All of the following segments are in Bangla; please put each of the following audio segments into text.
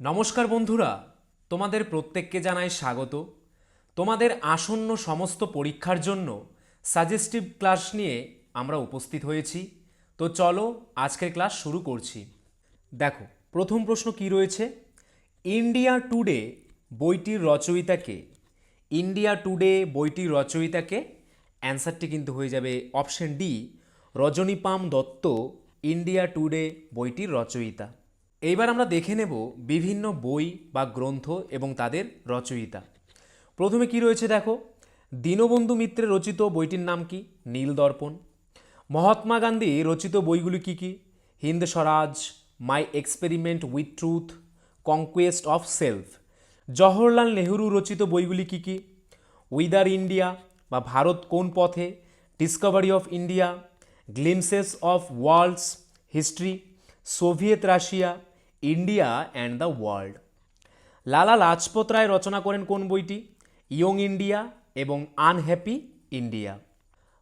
নমস্কার বন্ধুরা, তোমাদের প্রত্যেককে জানাই স্বাগত। তোমাদের আসন্ন সমস্ত পরীক্ষার জন্য সাজেস্টিভ ক্লাস নিয়ে আমরা উপস্থিত হয়েছি। তো চলো আজকের ক্লাস শুরু করছি। দেখো, প্রথম প্রশ্ন কি রয়েছে? ইন্ডিয়া টুডে বইটির রচয়িতাকে। ইন্ডিয়া টুডে বইটির রচয়িতাকে অ্যান্সারটি কিন্তু হয়ে যাবে option D, Rajani Palme Dutta India today বইটির রচয়িতা। এইবার আমরা দেখে নেব বিভিন্ন বই বা গ্রন্থ এবং তাদের রচয়িতা। প্রথমে কি রয়েছে দেখো, দীনবন্ধু মিত্রের রচিত বইটির নাম কি? নীল দর্পণ। মহাত্মা গান্ধী রচিত বইগুলি কি কি? Hind Swaraj, my experiment with truth, conquest of self. Jawaharlal Nehru রচিত বইগুলি কি কি? উইদার ইন্ডিয়া বা ভারত কোন পথে, discovery of India, glimpses of world's history, Soviet Russia, India and the world. Lala Lajpat Rai রচনা করেন কোন বইটি? ইয়ং ইন্ডিয়া এবং আনহ্যাপি ইন্ডিয়া।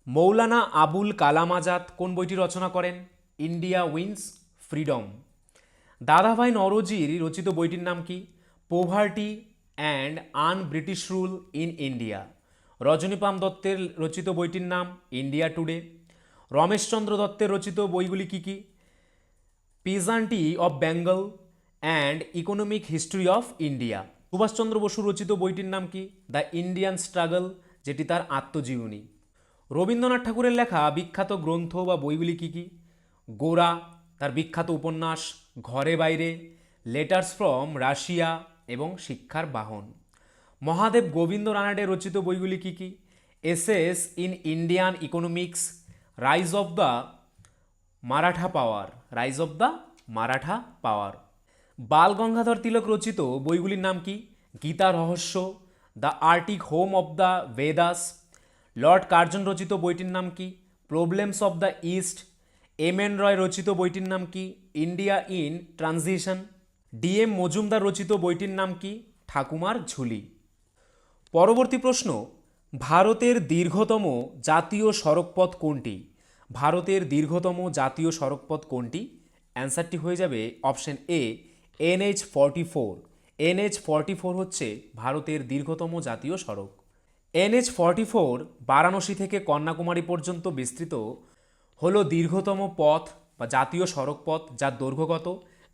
মৌলানা আবুল কালাম আজাদ কোন বইটি রচনা করেন? India wins freedom. দাদাভাই নওরোজির রচিত বইটির নাম কি? Poverty and un British rule in India. Rajani Palme দত্তের রচিত বইটির নাম ইন্ডিয়া টুডে। রমেশচন্দ্র দত্তের রচিত বইগুলি কি কি? Peasantry of Bengal and economic history of India. Subhas Chandra Bose রচিত বইটির নাম কি? দ্য ইন্ডিয়ান স্ট্রাগল, যেটি তার আত্মজীবনী। রবীন্দ্রনাথ ঠাকুরের লেখা বিখ্যাত গ্রন্থ বা বইগুলি কি কি? গোরা, তার বিখ্যাত উপন্যাস, ঘরে বাইরে, লেটার্স ফ্রম রাশিয়া এবং শিক্ষার বাহন। মহাদেব গোবিন্দ রানাডের রচিত বইগুলি কি কি? Essays in Indian economics, rise of the Maratha power, rise of the Maratha power. Bal Gangadhar Tilak রচিত বইগুলির নাম কি? Gita Rahasya, the Arctic home of the Vedas. Lord Curzon রচিত বইটির নাম কি? Problems of the east. M N Roy রচিত বইটির নাম কি? India in transition. D M Majumdar রচিত বইটির নাম কি? ঠাকুমার ঝুলি। পরবর্তী প্রশ্ন, ভারতের দীর্ঘতম জাতীয় সড়কপথ কোনটি? ভারতের দীর্ঘতম জাতীয় সড়কপথ কোনটি? অ্যান্সারটি হয়ে যাবে অপশন এ, NH-44। NH-44 হচ্ছে ভারতের দীর্ঘতম জাতীয় সড়ক। NH-44 বারাণসী থেকে কন্যাকুমারী পর্যন্ত বিস্তৃত হল দীর্ঘতম পথ বা জাতীয় সড়ক পথ, যার দৈর্ঘ্য কত?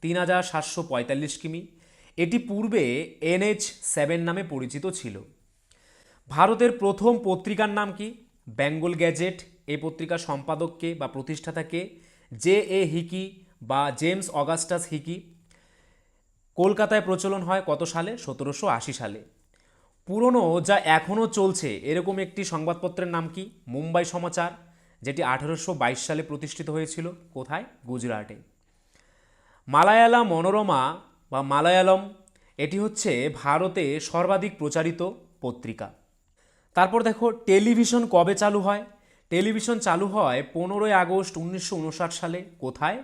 3745 কিমি। এটি পূর্বে NH-7 নামে পরিচিত ছিল। ভারতের প্রথম পত্রিকার নাম কি? বেঙ্গল গ্যাজেট। এই পত্রিকার সম্পাদককে বা প্রতিষ্ঠাতাকে? JA হিকি বা জেমস অগাস্টাস হিকি। কলকাতায় প্রচলন হয় কত সালে? 1780 সালে। পুরনো যা এখনও চলছে এরকম একটি সংবাদপত্রের নাম কি? মুম্বাই সমাচার, যেটি 1822 সালে প্রতিষ্ঠিত হয়েছিল। কোথায়? গুজরাটে। মালায়ালা মনোরমা বা মালায়ালম, এটি হচ্ছে ভারতে সর্বাধিক প্রচারিত পত্রিকা। তারপর দেখো, টেলিভিশন কবে চালু হয়? টেলিভিশন চালু হয় 15ই আগস্ট 1959 সালে। কোথায়?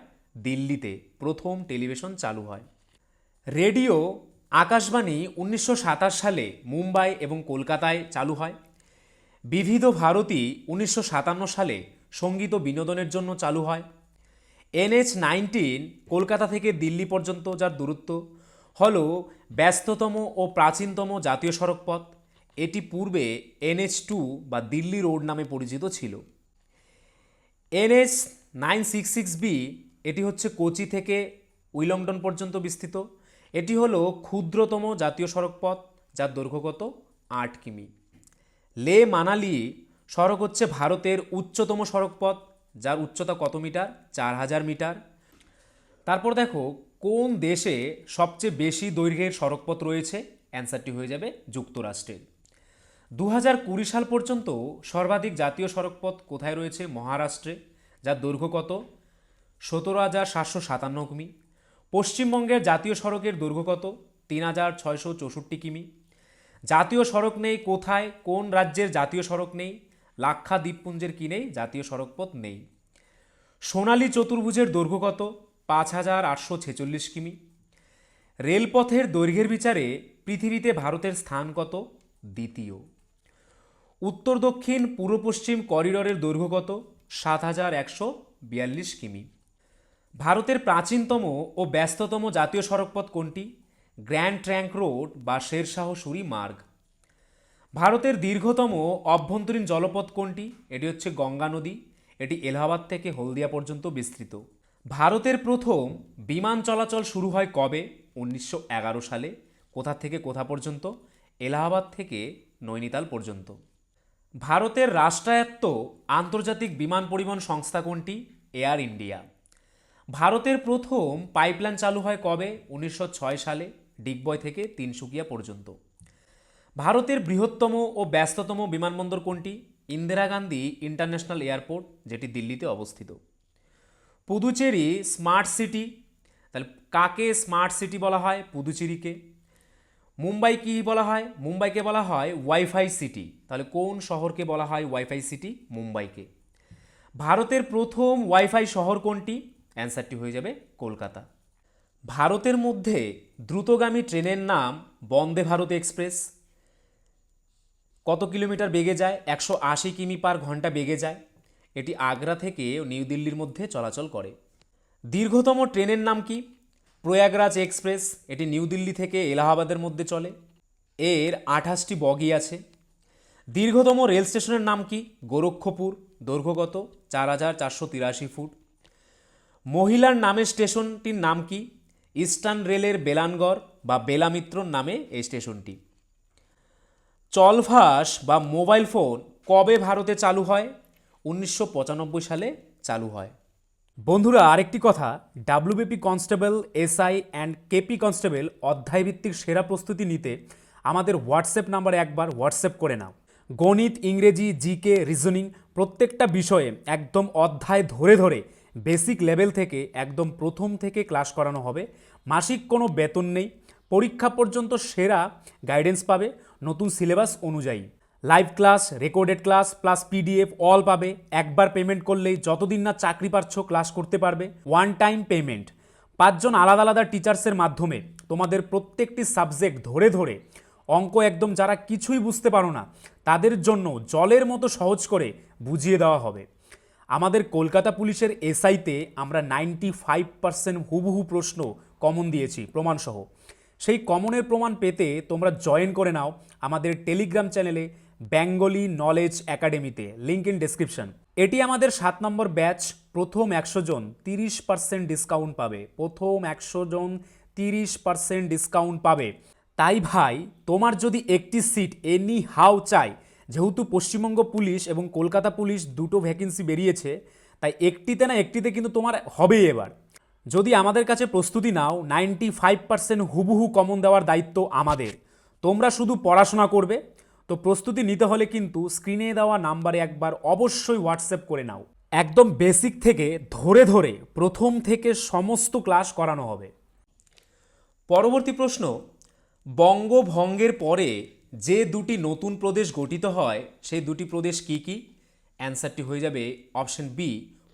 দিল্লিতে প্রথম টেলিভিশন চালু হয়। রেডিও আকাশবাণী 1927 সালে মুম্বাই এবং কলকাতায় চালু হয়। বিবিধ ভারতী 1957 সালে সঙ্গীত ও বিনোদনের জন্য চালু হয়। NH-19 কলকাতা থেকে দিল্লি পর্যন্ত, যার দূরত্ব হল ব্যস্ততম ও প্রাচীনতম জাতীয় সড়কপথ। এটি পূর্বে NH-2 বা দিল্লি রোড নামে পরিচিত ছিল। NH-966B, এটি হচ্ছে কোচি থেকে উইলংডন পর্যন্ত বিস্তৃত। এটি হলো ক্ষুদ্রতম জাতীয় সড়কপথ, যার দৈর্ঘ্য কত? 8 কিমি। লে মানালি সড়ক হচ্ছে ভারতের উচ্চতম সড়কপথ, যার উচ্চতা কত মিটার? 4000 মিটার। তারপর দেখো, কোন দেশে সবচেয়ে বেশি দৈর্ঘ্যের সড়কপথ রয়েছে? অ্যান্সারটি হয়ে যাবে যুক্তরাষ্ট্রের। 2020 সাল পর্যন্ত সর্বাধিক জাতীয় সড়কপথ কোথায় রয়েছে? মহারাষ্ট্রে, যার দৈর্ঘ্য কত? 17,757 কিমি। পশ্চিমবঙ্গের জাতীয় সড়কের দৈর্ঘ্য কত? 3,664 কিমি। জাতীয় সড়ক নেই কোথায়? কোন রাজ্যের জাতীয় সড়ক নেই? লাক্ষাদ্বীপপুঞ্জের কি নেই? জাতীয় সড়কপথ নেই। সোনালী চতুর্ভুজের দৈর্ঘ্য কত? 5,846 কিমি। রেলপথের দৈর্ঘ্যের বিচারে পৃথিবীতে ভারতের স্থান কত? দ্বিতীয়। উত্তর দক্ষিণ পূর্ব পশ্চিম করিডোরের দৈর্ঘ্য কত? 7,142 কিমি। ভারতের প্রাচীনতম ও ব্যস্ততম জাতীয় সড়কপথ কোনটি? গ্র্যান্ড ট্র্যাঙ্ক রোড বা শেরশাহ সুরি মার্গ। ভারতের দীর্ঘতম অভ্যন্তরীণ জলপথ কোনটি? এটি হচ্ছে গঙ্গা নদী। এটি এলাহাবাদ থেকে হলদিয়া পর্যন্ত বিস্তৃত। ভারতের প্রথম বিমান চলাচল শুরু হয় কবে? 1911 সালে। কোথা থেকে কোথা পর্যন্ত? এলাহাবাদ থেকে নৈনিতাল পর্যন্ত। ভারতের রাষ্ট্রায়ত্ত আন্তর্জাতিক বিমান পরিবহন সংস্থা কোনটি? Air India. ভারতের প্রথম পাইপলাইন চালু হয় কবে? 1906 সালে, ডিগবয় থেকে তিনসুকিয়া পর্যন্ত। ভারতের বৃহত্তম ও ব্যস্ততম বিমানবন্দর কোনটি? ইন্দিরা গান্ধী ইন্টারন্যাশনাল এয়ারপোর্ট, যেটি দিল্লিতে অবস্থিত। পুদুচেরি স্মার্ট সিটি, তাহলে কাকে স্মার্ট সিটি বলা হয়? পুদুচেরিকে। মুম্বাই কি বলা হয়? মুম্বাইকে বলা হয় ওয়াইফাই সিটি। তাহলে কোন শহরকে বলা হয় ওয়াইফাই সিটি? মুম্বাইকে। ভারতের প্রথম ওয়াইফাই শহর কোনটি? অ্যান্সারটি হয়ে যাবে কলকাতা। ভারতের মধ্যে দ্রুতগামী ট্রেনের নাম বন্দে ভারত এক্সপ্রেস। কত কিলোমিটার বেগে যায়? 180 কিমি পার ঘন্টা বেগে যায়। এটি আগ্রা থেকে নিউ দিল্লির মধ্যে চলাচল করে। দীর্ঘতম ট্রেনের নাম কি? প্রয়াগরাজ এক্সপ্রেস। এটি নিউ দিল্লি থেকে এলাহাবাদের মধ্যে চলে। এর 28টি বগি আছে। দীর্ঘতম রেল স্টেশনের নাম কি? গোরক্ষপুর। দৈর্ঘ্য কত? 4483 ফুট। মহিলার নামে স্টেশনটির নাম কি? ইস্টার্ন রেলের বেলানগড় বা বেলামিত্রর নামে এই স্টেশনটি। চলভাস বা মোবাইল ফোন কবে ভারতে চালু হয়? 1995 সালে চালু হয়। বন্ধুরা, আরেকটি কথা, WBP constable, SI and KP constable অধ্যায়ভিত্তিক সেরা প্রস্তুতি নিতে আমাদের হোয়াটসঅ্যাপ নাম্বারে একবার হোয়াটসঅ্যাপ করে নাও। গণিত, ইংরেজি, জিকে, রিজনিং প্রত্যেকটা বিষয়ে একদম অধ্যায় ধরে ধরে বেসিক লেভেল থেকে একদম প্রথম থেকে ক্লাস করানো হবে। মাসিক কোনো বেতন নেই। পরীক্ষা পর্যন্ত সেরা গাইডেন্স পাবে নতুন সিলেবাস অনুযায়ী। Live class, recorded class plus PDF all পাবে। একবার পেমেন্ট করলেই যতদিন না চাকরি পাচ্ছ ক্লাস করতে পারবে। One time payment. 5 জন আলাদা আলাদা টিচার্সের মাধ্যমে তোমাদের প্রত্যেকটি সাবজেক্ট ধরে ধরে অঙ্ক একদম যারা কিছুই বুঝতে পারো না তাদের জন্য জলের মতো সহজ করে বুঝিয়ে দেওয়া হবে। আমাদের কলকাতা পুলিশের এসআইতে আমরা 95% হুবহু প্রশ্ন কমন দিয়েছি প্রমাণসহ। সেই কমনের প্রমাণ পেতে তোমরা জয়েন করে নাও আমাদের টেলিগ্রাম চ্যানেলে বেঙ্গলি নলেজ একাডেমিতে, লিঙ্ক ইন ডেসক্রিপশন। এটি আমাদের 7 নম্বর ব্যাচ। প্রথম 100 জন 30% ডিসকাউন্ট পাবে। প্রথম 100 জন 30% ডিসকাউন্ট পাবে। তাই ভাই, তোমার যদি একটি সিট এনি হাউ চাই, যেহেতু পশ্চিমবঙ্গ পুলিশ এবং কলকাতা পুলিশ দুটো ভ্যাকেন্সি বেরিয়েছে, তাই একটিতে না একটিতে কিন্তু তোমার হবেই এবার। যদি আমাদের কাছে প্রস্তুতি নাও, 95% হুবহু কমন দেওয়ার দায়িত্ব আমাদের। তোমরা শুধু পড়াশোনা করবে। তো প্রস্তুতি নিতে হলে কিন্তু স্ক্রিনে দেওয়া নাম্বারে একবার অবশ্যই হোয়াটসঅ্যাপ করে নাও। একদম বেসিক থেকে ধরে ধরে প্রথম থেকে সমস্ত ক্লাস করানো হবে। পরবর্তী প্রশ্ন, বঙ্গভঙ্গের পরে যে দুটি নতুন প্রদেশ গঠিত হয় সেই দুটি প্রদেশ কি কি? অ্যান্সারটি হয়ে যাবে অপশন বি,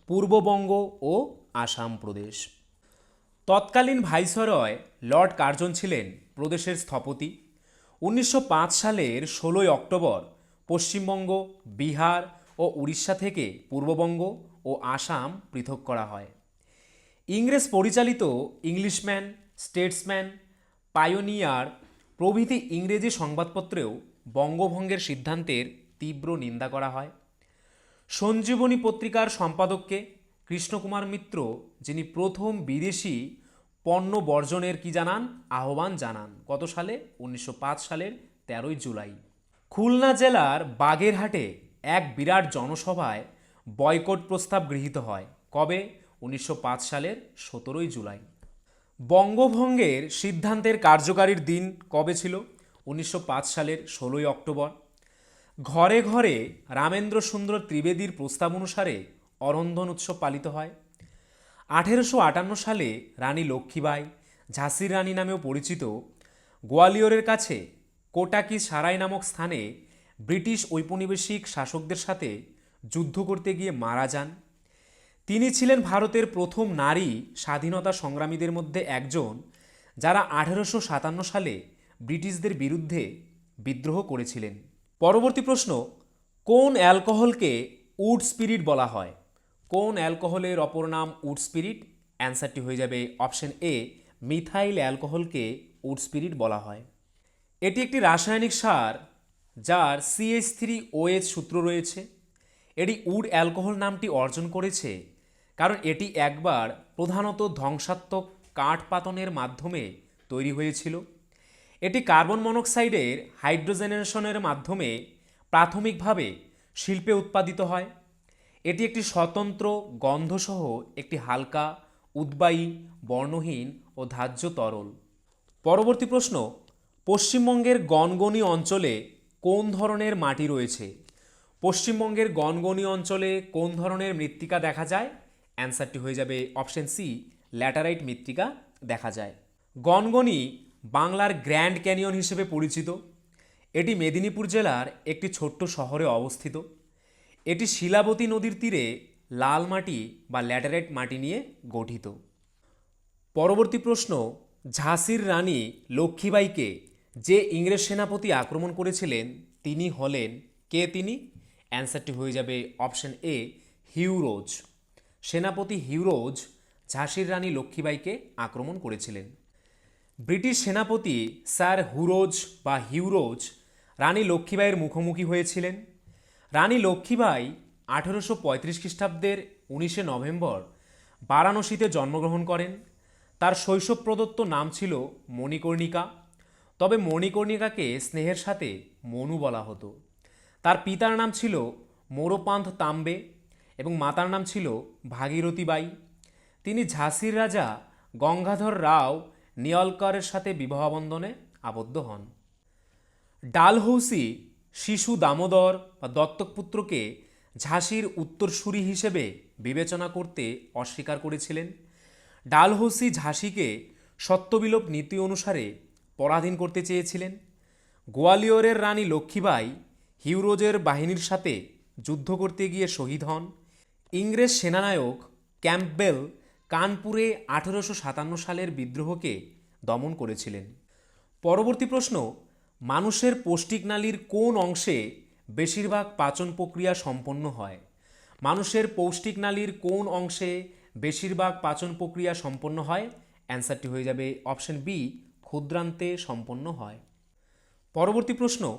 পূর্ববঙ্গ ও আসাম প্রদেশ। তৎকালীন ভাইসরয় লর্ড কার্জন ছিলেন প্রদেশের স্থপতি। 1905 সালের 16 অক্টোবর পশ্চিমবঙ্গ, বিহার ও উড়িষ্যা থেকে পূর্ববঙ্গ ও আসাম পৃথক করা হয়। ইংরেজ পরিচালিত ইংলিশম্যান, স্টেটসম্যান, পায়োনিয়ার প্রভৃতি ইংরেজি সংবাদপত্রেও বঙ্গভঙ্গের সিদ্ধান্তের তীব্র নিন্দা করা হয়। সঞ্জীবনী পত্রিকার সম্পাদককে কৃষ্ণকুমার মিত্র, যিনি প্রথম বিদেশি পণ্য বর্জনের কি জানান? আহ্বান জানান। কত সালে? 1905 সালের 13 জুলাই। খুলনা জেলার বাগেরহাটে এক বিরাট জনসভায় বয়কট প্রস্তাব গৃহীত হয়। কবে? 1905 সালের 17 জুলাই। বঙ্গভঙ্গের সিদ্ধান্তের কার্যকারীর দিন কবে ছিল? 1905 সালের 16 অক্টোবর। ঘরে ঘরে রামেন্দ্র সুন্দর ত্রিবেদীর প্রস্তাব অনুসারে অরন্ধন উৎসব পালিত হয়। 1858 সালে রানী লক্ষ্মীবাই, ঝাঁসির রানী নামেও পরিচিত, গোয়ালিয়রের কাছে কোটাকি সারাই নামক স্থানে ব্রিটিশ ঔপনিবেশিক শাসকদের সাথে যুদ্ধ করতে গিয়ে মারা যান। তিনি ছিলেন ভারতের প্রথম নারী স্বাধীনতা সংগ্রামীদের মধ্যে একজন, যারা 1857 সালে ব্রিটিশদের বিরুদ্ধে বিদ্রোহ করেছিলেন। পরবর্তী প্রশ্ন, কোন অ্যালকোহলকে উড স্পিরিট বলা হয়? কোন অ্যালকোহলের অপর নাম উড স্পিরিট? অ্যান্সারটি হয়ে যাবে অপশন এ, মিথাইল অ্যালকোহলকে উড স্পিরিট বলা হয়। এটি একটি রাসায়নিক সার যার CH3OH সূত্র রয়েছে। এটি উড অ্যালকোহল নামটি অর্জন করেছে কারণ এটি একবার প্রধানত ধ্বংসাত্মক কাঠ পাতনের মাধ্যমে তৈরি হয়েছিল। এটি কার্বন মনোক্সাইডের হাইড্রোজেনেশনের মাধ্যমে প্রাথমিকভাবে শিল্পে উৎপাদিত হয়। এটি একটি স্বতন্ত্র গন্ধসহ একটি হালকা, উদ্বায়ী, বর্ণহীন ও ধার্য তরল। পরবর্তী প্রশ্ন, পশ্চিমবঙ্গের গনগনি অঞ্চলে কোন ধরনের মাটি রয়েছে? পশ্চিমবঙ্গের গনগনি অঞ্চলে কোন ধরনের মৃত্তিকা দেখা যায়? অ্যান্সারটি হয়ে যাবে অপশন সি, ল্যাটারাইট মৃত্তিকা দেখা যায়। গনগনি বাংলার গ্র্যান্ড ক্যানিয়ন হিসেবে পরিচিত। এটি মেদিনীপুর জেলার একটি ছোট্ট শহরে অবস্থিত। এটি শিলাবতী নদীর তীরে লাল মাটি বা ল্যাটারাইট মাটি নিয়ে গঠিত। পরবর্তী প্রশ্ন, ঝাঁসির রানী লক্ষ্মীবাঈকে যে ইংরেজ সেনাপতি আক্রমণ করেছিলেন তিনি হলেন কে? তিনি অ্যান্সারটি হয়ে যাবে অপশন এ, হিউরোজ। সেনাপতি হিউরোজ ঝাঁসির রানী লক্ষ্মীবাঈকে আক্রমণ করেছিলেন। ব্রিটিশ সেনাপতি স্যার হুরোজ বা হিউরোজ রানী লক্ষ্মীবাঈয়ের মুখোমুখি হয়েছিলেন। রানী লক্ষ্মীবাঈ 1835 খ্রিস্টাব্দের 19শে নভেম্বর বারাণসীতে জন্মগ্রহণ করেন। তার শৈশব প্রদত্ত নাম ছিল মণিকর্ণিকা, তবে মণিকর্ণিকাকে স্নেহের সাথে মনু বলা হতো। তার পিতার নাম ছিল মোরোপান্থ তাম্বে এবং মাতার নাম ছিল ভাগীরথী বাই। তিনি ঝাঁসির রাজা গঙ্গাধর রাও নিয়লকরের সাথে বিবাহবন্ধনে আবদ্ধ হন। ডালহৌসি শিশু দামোদর বা দত্তক পুত্রকে ঝাঁসির উত্তরসূরি হিসেবে বিবেচনা করতে অস্বীকার করেছিলেন। ডালহৌসি ঝাঁসিকে সত্যবিলোপ নীতি অনুসারে পরাধীন করতে চেয়েছিলেন। গোয়ালিয়রের রানী লক্ষ্মীবাঈ হিউরোজের বাহিনীর সাথে যুদ্ধ করতে গিয়ে শহীদ হন। ইংরেজ সেনানায়ক ক্যাম্পবেল কানপুরে 1857 সালের বিদ্রোহকে দমন করেছিলেন। পরবর্তী প্রশ্ন, মানুষের পৌষ্টিক নালীর কোন অংশে বেশিরভাগ পাচন প্রক্রিয়া সম্পন্ন হয়? মানুষের পৌষ্টিক নালীর কোন অংশে বেশিরভাগ পাচন প্রক্রিয়া সম্পন্ন হয়? অ্যান্সারটি হয়ে যাবে অপশন বি, ক্ষুদ্রান্তে সম্পন্ন হয়। পরবর্তী প্রশ্ন,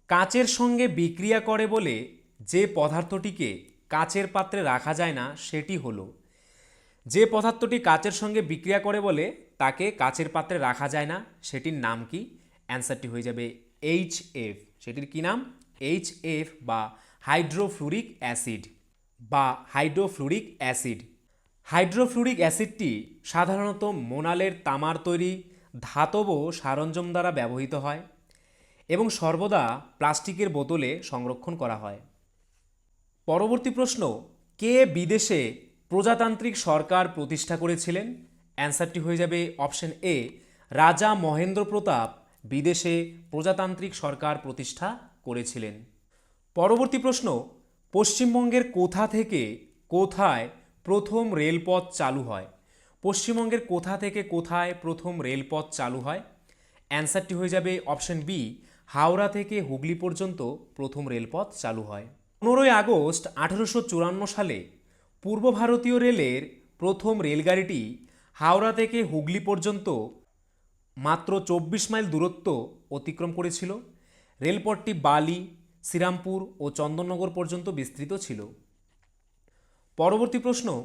কাচের সঙ্গে বিক্রিয়া করে বলে যে পদার্থটিকে কাচের পাত্রে রাখা যায় না সেটি হলো? যে পদার্থটি কাচের সঙ্গে বিক্রিয়া করে বলে তাকে কাচের পাত্রে রাখা যায় না সেটির নাম কি? অ্যান্সারটি হয়ে যাবে HF। সেটির কি নাম? HF বা হাইড্রোফ্লুরিক অ্যাসিড বা হাইড্রোফ্লুরিক অ্যাসিড। হাইড্রোফ্লুরিক অ্যাসিডটি সাধারণত মোনালের তামার তৈরি ধাতব সরঞ্জাম দ্বারা ব্যবহৃত হয় এবং সর্বদা প্লাস্টিকের বোতলে সংরক্ষণ করা হয়। পরবর্তী প্রশ্ন, কে বিদেশে প্রজাতান্ত্রিক সরকার প্রতিষ্ঠা করেছিলেন? অ্যান্সারটি হয়ে যাবে অপশন এ, রাজা মহেন্দ্র প্রতাপ বিদেশে প্রজাতান্ত্রিক সরকার প্রতিষ্ঠা করেছিলেন। পরবর্তী প্রশ্ন, পশ্চিমবঙ্গের কোথা থেকে কোথায় প্রথম রেলপথ চালু হয়? পশ্চিমবঙ্গের কোথা থেকে কোথায় প্রথম রেলপথ চালু হয়? অ্যান্সারটি হয়ে যাবে অপশন বি, হাওড়া থেকে হুগলি পর্যন্ত প্রথম রেলপথ চালু হয়। 15ই আগস্ট 1854 সালে পূর্ব ভারতীয় রেলের প্রথম রেলগাড়িটি হাওড়া থেকে হুগলি পর্যন্ত মাত্র 24 মাইল দূরত্ব অতিক্রম করেছিল। রেলপথটি বালি, শ্রীরামপুর ও চন্দননগর পর্যন্ত বিস্তৃত ছিল। পরবর্তী প্রশ্ন,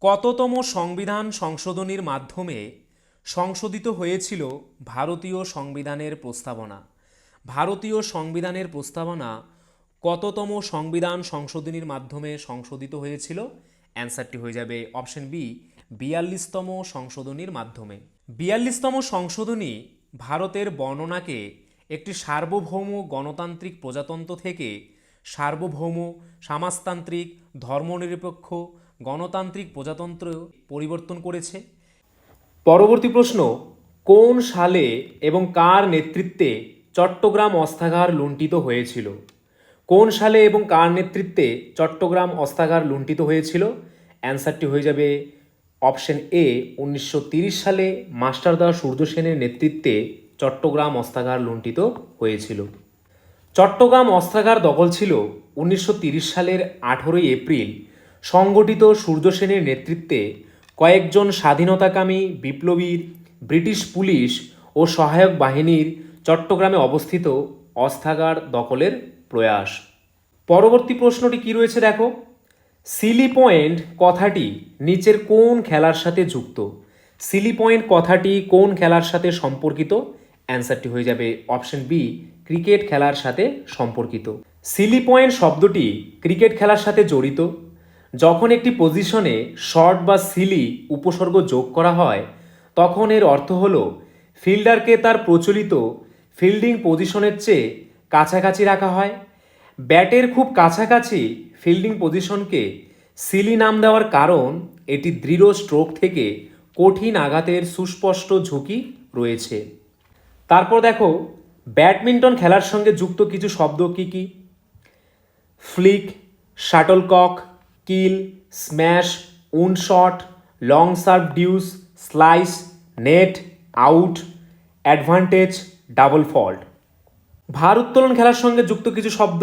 কততম সংবিধান সংশোধনীর মাধ্যমে সংশোধিত হয়েছিল ভারতীয় সংবিধানের প্রস্তাবনা? ভারতীয় সংবিধানের প্রস্তাবনা কততম সংবিধান সংশোধনীর মাধ্যমে সংশোধিত হয়েছিল? অ্যান্সারটি হয়ে যাবে অপশন বি, 42তম সংশোধনীর মাধ্যমে। 42তম সংশোধনী ভারতের বর্ণনাকে একটি সার্বভৌম গণতান্ত্রিক প্রজাতন্ত্র থেকে সার্বভৌম সমাজতান্ত্রিক ধর্মনিরপেক্ষ গণতান্ত্রিক প্রজাতন্ত্র পরিবর্তন করেছে। পরবর্তী প্রশ্ন, কোন সালে এবং কার নেতৃত্বে চট্টগ্রাম অস্ত্রাগার লুণ্ঠিত হয়েছিল? কোন সালে এবং কার নেতৃত্বে চট্টগ্রাম অস্ত্রাগার লুণ্ঠিত হয়েছিল? অ্যান্সারটি হয়ে যাবে অপশন এ, 1930 সালে মাস্টারদা সূর্য সেনের নেতৃত্বে চট্টগ্রাম অস্ত্রাগার লুণ্ঠিত হয়েছিল। চট্টগ্রাম অস্ত্রাগার দখল ছিল 1930 সালের 18ই এপ্রিল সংগঠিত সূর্য সেনের নেতৃত্বে কয়েকজন স্বাধীনতাকামী বিপ্লবীর, ব্রিটিশ পুলিশ ও সহায়ক বাহিনীর চট্টগ্রামে অবস্থিত অস্ত্রাগার দখলের প্রয়াস। পরবর্তী প্রশ্নটি কি রয়েছে দেখো, সিলি পয়েন্ট কথাটি নিচের কোন খেলার সাথে যুক্ত? সিলি পয়েন্ট কথাটি কোন খেলার সাথে সম্পর্কিত? অ্যান্সারটি হয়ে যাবে অপশন বি, ক্রিকেট খেলার সাথে সম্পর্কিত। সিলি পয়েন্ট শব্দটি ক্রিকেট খেলার সাথে জড়িত। যখন একটি পজিশনে শর্ট বা সিলি উপসর্গ যোগ করা হয় তখন এর অর্থ হল ফিল্ডারকে তার প্রচলিত ফিল্ডিং পজিশনের চেয়ে কাছাকাছি রাখা হয়। ব্যাটের খুব কাছাকাছি ফিল্ডিং পজিশনকে সিলি নাম দেওয়ার কারণ এটি দৃঢ় স্ট্রোক থেকে কঠিন আঘাতের সুস্পষ্ট ঝুঁকি রয়েছে। তারপর দেখো, ব্যাডমিন্টন খেলার সঙ্গে যুক্ত কিছু শব্দ কি কি? ফ্লিক, শাটলকক, কিল, স্ম্যাশ, উন shot, long serve deuce, slice, net, out, advantage, double fault. ভার উত্তোলন খেলার সঙ্গে যুক্ত কিছু শব্দ: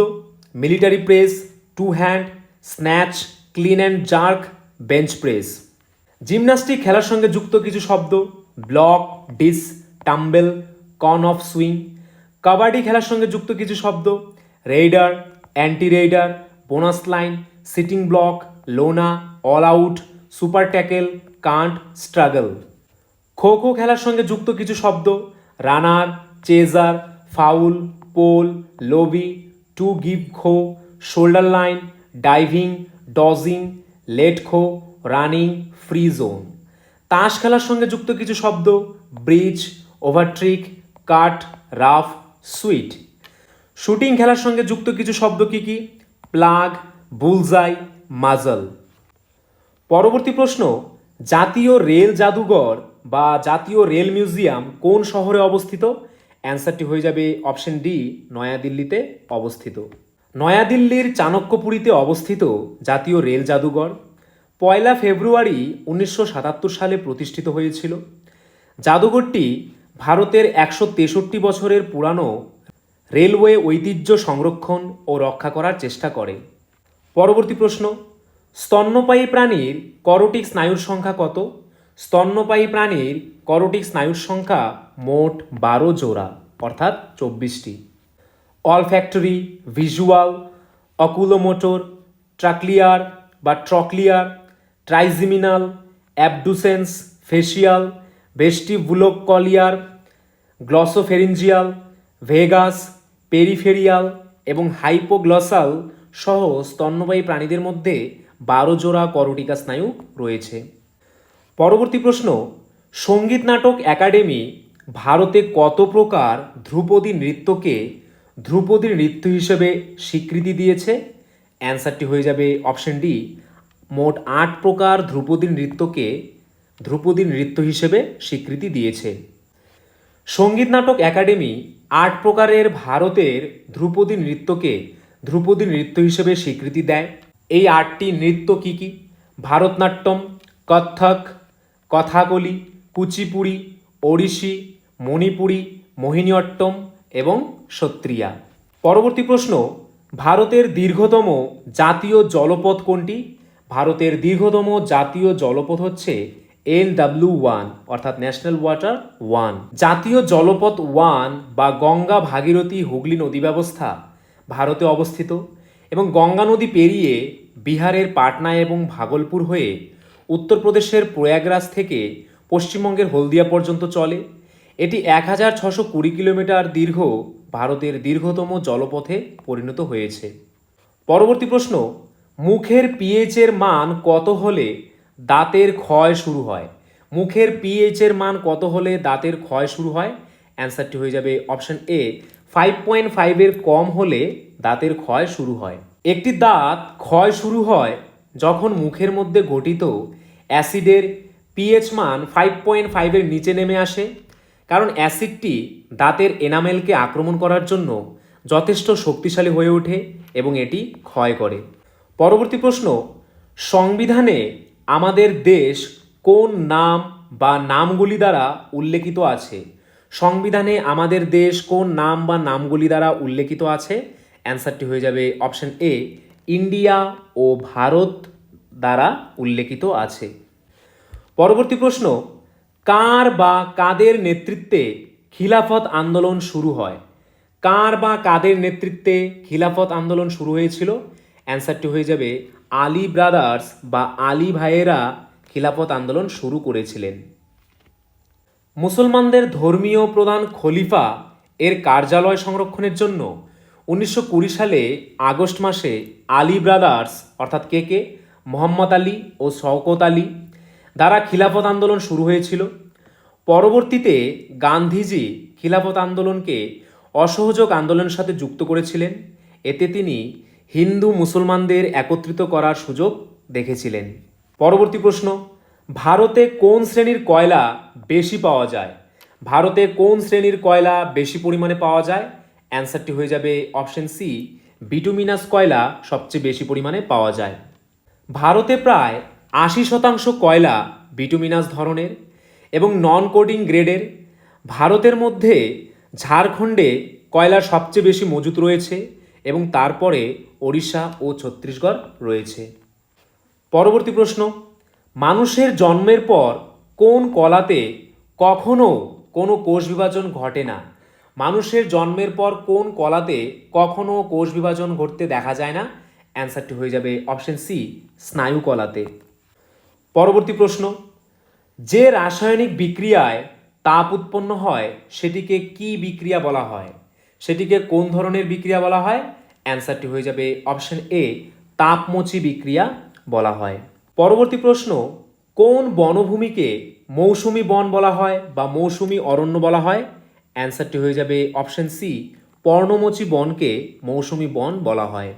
military press, two hand, snatch, clean and jerk, bench press. Gymnastic খেলার সঙ্গে যুক্ত কিছু শব্দ: ব্লক, ডিস, টাম্বেল, কন অফ সুইং। কাবাডি খেলার সঙ্গে যুক্ত কিছু শব্দ: raider, anti raider, bonus line, sitting block, লোনা, all out, super tackle, cant, struggle. Kho খো খেলার সঙ্গে যুক্ত কিছু শব্দ: runner, chaser, foul, pole, lobby, to give kho, shoulder line, diving, dodging, late kho, running, free zone. তাস খেলার সঙ্গে যুক্ত কিছু শব্দ: bridge, overtrick, cut, ruff, suit. Shooting খেলার সঙ্গে যুক্ত কিছু শব্দ কি কি? Plug, bullseye, muzzle. পরবর্তী প্রশ্ন, জাতীয় রেল জাদুঘর বা জাতীয় রেল মিউজিয়াম কোন শহরে অবস্থিত? অ্যান্সারটি হয়ে যাবে অপশন ডি, নয়াদিল্লিতে অবস্থিত। নয়াদিল্লির চাণক্যপুরীতে অবস্থিত জাতীয় রেল জাদুঘর 1 ফেব্রুয়ারি 1977 সালে প্রতিষ্ঠিত হয়েছিল। জাদুঘরটি ভারতের 163 বছরের পুরানো রেলওয়ে ঐতিহ্য সংরক্ষণ ও রক্ষা করার চেষ্টা করে। পরবর্তী প্রশ্ন, স্তন্যপায়ী প্রাণীর করোটিক স্নায়ুর সংখ্যা কত? স্তন্যপায়ী প্রাণীর করোটিক স্নায়ুর সংখ্যা মোট 12 জোড়া, অর্থাৎ 24টি। অলফ্যাক্টরি, ভিজুয়াল, অকুলোমোটর, ট্রাক্লিয়ার বা trochlear, trigeminal, abducens, facial, vestibulocochlear, glossopharyngeal, vagus, peripheral এবং হাইপোগ্লসাল সহ স্তন্যপায়ী প্রাণীদের মধ্যে 12 জোড়া করোটিকা স্নায়ু রয়েছে। পরবর্তী প্রশ্ন, সঙ্গীত নাটক একাডেমি ভারতে কত প্রকার ধ্রুপদী নৃত্যকে ধ্রুপদী নৃত্য হিসেবে স্বীকৃতি দিয়েছে? অ্যান্সারটি হয়ে যাবে অপশন ডি, মোট 8 প্রকার ধ্রুপদী নৃত্যকে ধ্রুপদী নৃত্য হিসেবে স্বীকৃতি দিয়েছে। সঙ্গীত নাটক একাডেমি 8 প্রকারের ভারতের ধ্রুপদী নৃত্যকে ধ্রুপদী নৃত্য হিসেবে স্বীকৃতি দেয়। এই 8টি নৃত্য কি কি? ভারতনাট্যম, কত্থক, কথাকলি, কুচিপুড়ি, ওড়িশি, মণিপুরি, মোহিনীঅট্টম এবং সত্রিয়া। পরবর্তী প্রশ্ন, ভারতের দীর্ঘতম জাতীয় জলপথ কোনটি? ভারতের দীর্ঘতম জাতীয় জলপথ হচ্ছে NW1 অর্থাৎ ন্যাশনাল ওয়াটার 1। জাতীয় জলপথ 1 বা গঙ্গা ভাগীরথী হুগলি নদী ব্যবস্থা ভারতে অবস্থিত এবং গঙ্গা নদী পেরিয়ে বিহারের পাটনা এবং ভাগলপুর হয়ে উত্তরপ্রদেশের প্রয়াগরাজ থেকে পশ্চিমবঙ্গের হলদিয়া পর্যন্ত চলে। এটি 1620 কিলোমিটার দীর্ঘ ভারতের দীর্ঘতম জলপথে পরিণত হয়েছে। পরবর্তী প্রশ্ন, মুখের পিএইচের মান কত হলে দাঁতের ক্ষয় শুরু হয়? মুখের পিএইচের মান কত হলে দাঁতের ক্ষয় শুরু হয়? অ্যান্সারটি হয়ে যাবে অপশন এ, 5.5 এর কম হলে দাঁতের ক্ষয় শুরু হয়। একটি দাঁত ক্ষয় শুরু হয় যখন মুখের মধ্যে গঠিত অ্যাসিডের পিএইচ মান 5.5 এর নিচে নেমে আসে, কারণ অ্যাসিডটি দাঁতের এনামেলকে আক্রমণ করার জন্য যথেষ্ট শক্তিশালী হয়ে ওঠে এবং এটি ক্ষয় করে। পরবর্তী প্রশ্ন, সংবিধানে আমাদের দেশ কোন নাম বা নামগুলি দ্বারা উল্লেখিত আছে? সংবিধানে আমাদের দেশ কোন নাম বা নামগুলি দ্বারা উল্লেখিত আছে? অ্যান্সারটি হয়ে যাবে অপশন এ, ইন্ডিয়া ও ভারত দ্বারা উল্লেখিত আছে। পরবর্তী প্রশ্ন, কার বা কাদের নেতৃত্বে খিলাফত আন্দোলন শুরু হয়? কার বা কাদের নেতৃত্বে খিলাফত আন্দোলন শুরু হয়েছিল? অ্যান্সারটি হয়ে যাবে আলী ব্রাদার্স বা আলী ভাইয়েরা খিলাফত আন্দোলন শুরু করেছিলেন। মুসলমানদের ধর্মীয় প্রধান খলিফা এর কার্যালয় সংরক্ষণের জন্য 1920 সালে আগস্ট মাসে আলী ব্রাদার্স অর্থাৎ কে মোহাম্মদ আলী ও শওকত আলী দ্বারা খিলাফত আন্দোলন শুরু হয়েছিল। পরবর্তীতে গান্ধীজি খিলাফত আন্দোলনকে অসহযোগ আন্দোলনের সাথে যুক্ত করেছিলেন। এতে তিনি হিন্দু মুসলমানদের একত্রিত করার সুযোগ দেখেছিলেন। পরবর্তী প্রশ্ন, ভারতে কোন শ্রেণীর কয়লা বেশি পাওয়া যায়? ভারতে কোন শ্রেণীর কয়লা বেশি পরিমাণে পাওয়া যায়? অ্যান্সারটি হয়ে যাবে অপশন সি, বিটুমিনাস কয়লা সবচেয়ে বেশি পরিমাণে পাওয়া যায়। ভারতে প্রায় 80% কয়লা বিটুমিনাস ধরনের এবং নন কোডিং গ্রেডের। ভারতের মধ্যে ঝাড়খণ্ডে কয়লা সবচেয়ে বেশি মজুত রয়েছে এবং তারপরে ওড়িশা ও ছত্তিশগড় রয়েছে। পরবর্তী প্রশ্ন, মানুষের জন্মের পর কোন কলাতে কখনো কোনো কোষ বিভাজন ঘটে না? মানুষের জন্মের পর কোন কলাতে কখনো কোষ বিভাজন ঘটতে দেখা যায় না? অ্যান্সারটি হয়ে যাবে অপশন সি, স্নায়ু কলাতে। পরবর্তী প্রশ্ন, যে রাসায়নিক বিক্রিয়ায় তাপ উৎপন্ন হয় সেটিকে কি বিক্রিয়া বলা হয়? সেটিকে কোন ধরনের বিক্রিয়া বলা হয়? অ্যান্সারটি হয়ে যাবে অপশন এ, তাপমোচী বিক্রিয়া বলা হয়। পরবর্তী প্রশ্ন, কোন বনভূমিকে মৌসুমী বন বলা হয় বা মৌসুমী অরণ্য বলা হয়? অ্যান্সারটি হয়ে যাবে অপশন সি, পর্ণমোচী বনকে মৌসুমী বন বলা হয়।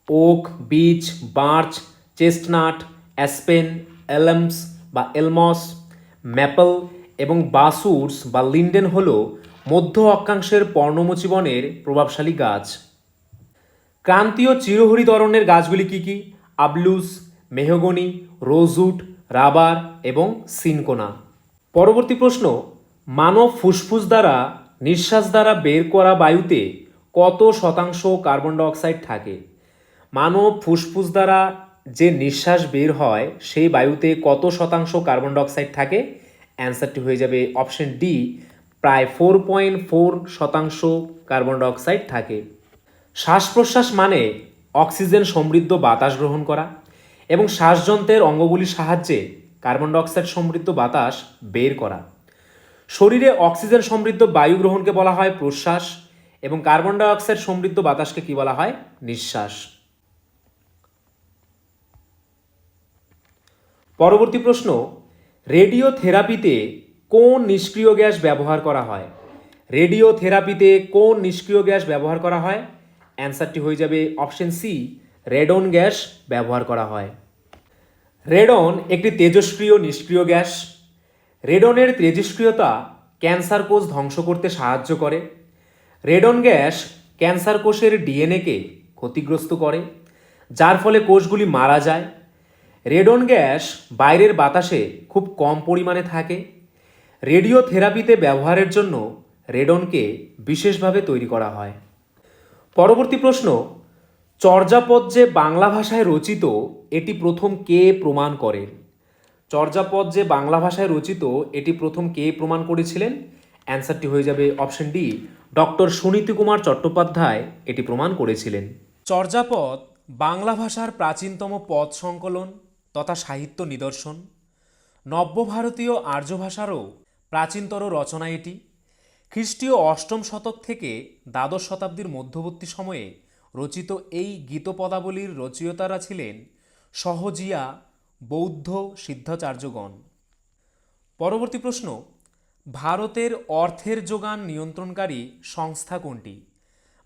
Oak, beech, birch, chestnut, aspen, elms বা এলমস, ম্যাপল এবং বাসুরস বা লিন্ডেন হল মধ্য অক্ষাংশের পর্ণমোচী বনের প্রভাবশালী গাছ। ক্রান্তীয় চিরহরিৎ অরণ্যের গাছগুলি কি কি? আবলুস, মেহগনি, রোজউড, রাবার এবং সিনকোনা। পরবর্তী প্রশ্ন, মানব ফুসফুস দ্বারা নিঃশ্বাস দ্বারা বের করা বায়ুতে কত শতাংশ কার্বন ডাইঅক্সাইড থাকে? মানব ফুসফুস দ্বারা যে নিঃশ্বাস বের হয় সেই বায়ুতে কত শতাংশ কার্বন ডাইঅক্সাইড থাকে? অ্যান্সারটি হয়ে যাবে অপশন ডি, প্রায় 4.4% কার্বন ডাইঅক্সাইড থাকে। শ্বাস প্রশ্বাস মানে অক্সিজেন সমৃদ্ধ বাতাস গ্রহণ করা এবং শ্বাসযন্ত্রের অঙ্গগুলির সাহায্যে কার্বন ডাইঅক্সাইড সমৃদ্ধ বাতাস বের করা। শরীরে অক্সিজেন সমৃদ্ধ বায়ু গ্রহণকে বলা হয় প্রশ্বাস এবং কার্বন ডাইঅক্সাইড সমৃদ্ধ বাতাসকে কি বলা হয়? নিঃশ্বাস। পরবর্তী প্রশ্ন, রেডিওথেরাপিতে কোন নিষ্ক্রিয় গ্যাস ব্যবহার করা হয়? রেডিওথেরাপিতে কোন নিষ্ক্রিয় গ্যাস ব্যবহার করা হয়? অ্যান্সারটি হয়ে যাবে অপশন সি, রেডন গ্যাস ব্যবহার করা হয়। রেডন একটি তেজস্ক্রিয় নিষ্ক্রিয় গ্যাস। রেডনের তেজস্ক্রিয়তা ক্যান্সার কোষ ধ্বংস করতে সাহায্য করে। রেডন গ্যাস ক্যান্সার কোষের ডিএনএকে ক্ষতিগ্রস্ত করে, যার ফলে কোষগুলি মারা যায়। রেডন গ্যাস বাইরের বাতাসে খুব কম পরিমাণে থাকে। রেডিওথেরাপিতে ব্যবহারের জন্য রেডনকে বিশেষভাবে তৈরি করা হয়। পরবর্তী প্রশ্ন, চর্যাপদ যে বাংলা ভাষায় রচিত এটি প্রথম কে প্রমাণ করেন? চর্যাপদ যে বাংলা ভাষায় রচিত এটি প্রথম কে প্রমাণ করেছিলেন? অ্যান্সারটি হয়ে যাবে option D, doctor Suniti Kumar Chattopadhyay এটি প্রমাণ করেছিলেন। চর্যাপদ বাংলা ভাষার প্রাচীনতম পদ সংকলন তথা সাহিত্য নিদর্শন। নব্য ভারতীয় আর্য ভাষারও প্রাচীনতর রচনা এটি। খ্রিস্টীয় 8ম শতক থেকে দ্বাদশ শতাব্দীর মধ্যবর্তী সময়ে রচিত এই গীতপদাবলীর রচয়িতারা ছিলেন সহজিয়া বৌদ্ধ সিদ্ধাচার্যগণ। পরবর্তী প্রশ্ন, ভারতের অর্থের যোগান নিয়ন্ত্রণকারী সংস্থা কোনটি?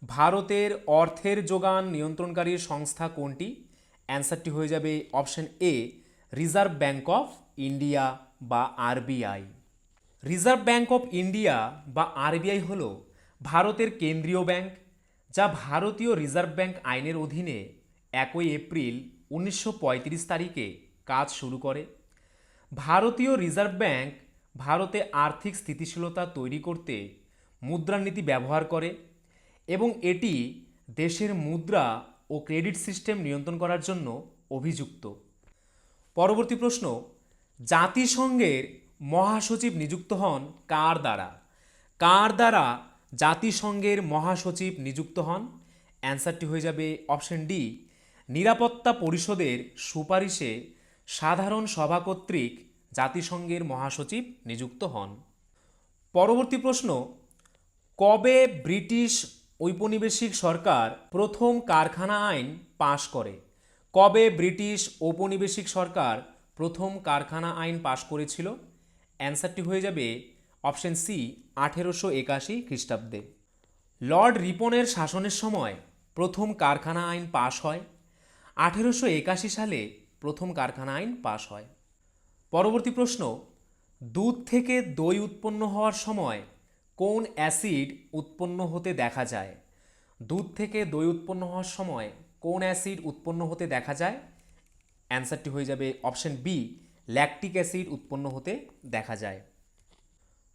ভারতের অর্থের যোগান নিয়ন্ত্রণকারী সংস্থা কোনটি? অ্যান্সারটি হয়ে যাবে option A, reserve bank of India বা RBI. Reserve bank of India বা আরবিআই হল ভারতের কেন্দ্রীয় ব্যাংক, যা ভারতীয় রিজার্ভ ব্যাঙ্ক আইনের অধীনে 1 এপ্রিল 1935 তারিখে কাজ শুরু করে। ভারতীয় রিজার্ভ ব্যাঙ্ক ভারতে আর্থিক স্থিতিশীলতা তৈরি করতে মুদ্রানীতি ব্যবহার করে এবং এটি দেশের মুদ্রা ও ক্রেডিট সিস্টেম নিয়ন্ত্রণ করার জন্য অভিযুক্ত। পরবর্তী প্রশ্ন, জাতিসংঘের মহাসচিব নিযুক্ত হন কার দ্বারা? কার দ্বারা জাতিসংঘের মহাসচিব নিযুক্ত হন? অ্যান্সারটি হয়ে যাবে অপশন ডি, নিরাপত্তা পরিষদের সুপারিশে সাধারণ সভা কর্তৃক জাতিসংঘের মহাসচিব নিযুক্ত হন। পরবর্তী প্রশ্ন, কবে ব্রিটিশ ঔপনিবেশিক সরকার প্রথম কারখানা আইন পাশ করে? কবে ব্রিটিশ ঔপনিবেশিক সরকার প্রথম কারখানা আইন পাশ করেছিল? অ্যান্সারটি হয়ে যাবে অপশন সি, 1881 খ্রিস্টাব্দে। লর্ড রিপনের শাসনের সময় প্রথম কারখানা আইন পাশ হয়। 1881 সালে প্রথম কারখানা আইন পাশ হয়। পরবর্তী প্রশ্ন, দুধ থেকে দই উৎপন্ন হওয়ার সময় কোন অ্যাসিড উৎপন্ন হতে দেখা যায়? দুধ থেকে দই উৎপন্ন হওয়ার সময় কোন অ্যাসিড উৎপন্ন হতে দেখা যায়? অ্যান্সারটি হয়ে যাবে অপশন বি, ল্যাকটিক অ্যাসিড উৎপন্ন হতে দেখা যায়।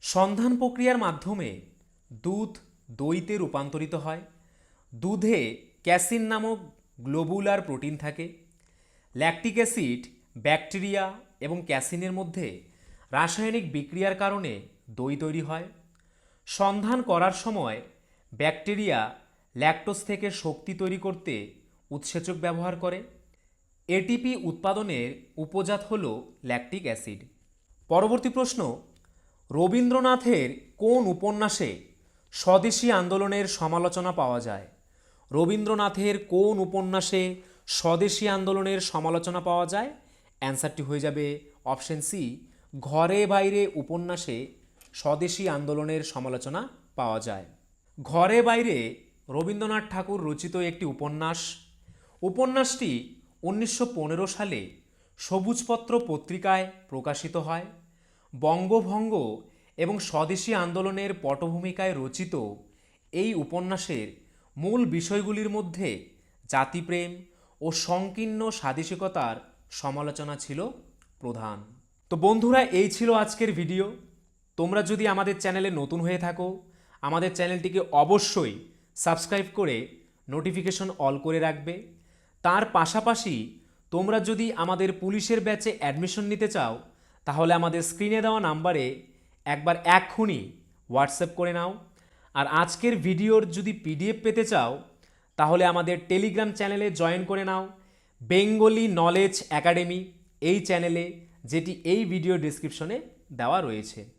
সন্ধান প্রক্রিয়ার মাধ্যমে দুধ দইতে রূপান্তরিত হয়। দুধে ক্যাসিন নামক গ্লোবুলার প্রোটিন থাকে। ল্যাকটিক অ্যাসিড ব্যাকটেরিয়া এবং ক্যাসিনের মধ্যে রাসায়নিক বিক্রিয়ার কারণে দই তৈরি হয়। সন্ধান করার সময় ব্যাকটেরিয়া ল্যাকটোজ থেকে শক্তি তৈরি করতে উৎসেচক ব্যবহার করে। এটিপি উৎপাদনের উপজাত হল ল্যাকটিক অ্যাসিড। পরবর্তী প্রশ্ন, রবীন্দ্রনাথের কোন উপন্যাসে স্বদেশী আন্দোলনের সমালোচনা পাওয়া যায়? রবীন্দ্রনাথের কোন উপন্যাসে স্বদেশী আন্দোলনের সমালোচনা পাওয়া যায়? অ্যান্সারটি হয়ে যাবে অপশন সি, ঘরে বাইরে উপন্যাসে স্বদেশী আন্দোলনের সমালোচনা পাওয়া যায়। ঘরে বাইরে রবীন্দ্রনাথ ঠাকুর রচিত একটি উপন্যাস। উপন্যাসটি 1915 সালে সবুজপত্র পত্রিকায় প্রকাশিত হয়। বঙ্গভঙ্গ এবং স্বদেশী আন্দোলনের পটভূমিকায় রচিত এই উপন্যাসের মূল বিষয়গুলির মধ্যে জাতিপ্রেম ও সংকীর্ণ স্বাদেশিকতার সমালোচনা ছিল প্রধান। তো বন্ধুরা, এই ছিল আজকের ভিডিও। তোমরা যদি আমাদের চ্যানেলে নতুন হয়ে থাকো, আমাদের চ্যানেলটিকে অবশ্যই সাবস্ক্রাইব করে নোটিফিকেশন অল করে রাখবে। তার পাশাপাশি তোমরা যদি আমাদের পুলিশের ব্যাচে অ্যাডমিশন নিতে চাও, তাহলে আমাদের স্ক্রিনে দেওয়া নাম্বারে একবার এক্ষুনি হোয়াটসঅ্যাপ করে নাও। আর আজকের ভিডিওর যদি পিডিএফ পেতে চাও, তাহলে আমাদের টেলিগ্রাম চ্যানেলে জয়েন করে নাও, বেঙ্গলি নলেজ একাডেমি এই চ্যানেলে, যেটি এই ভিডিও ডেসক্রিপশনে দেওয়া রয়েছে।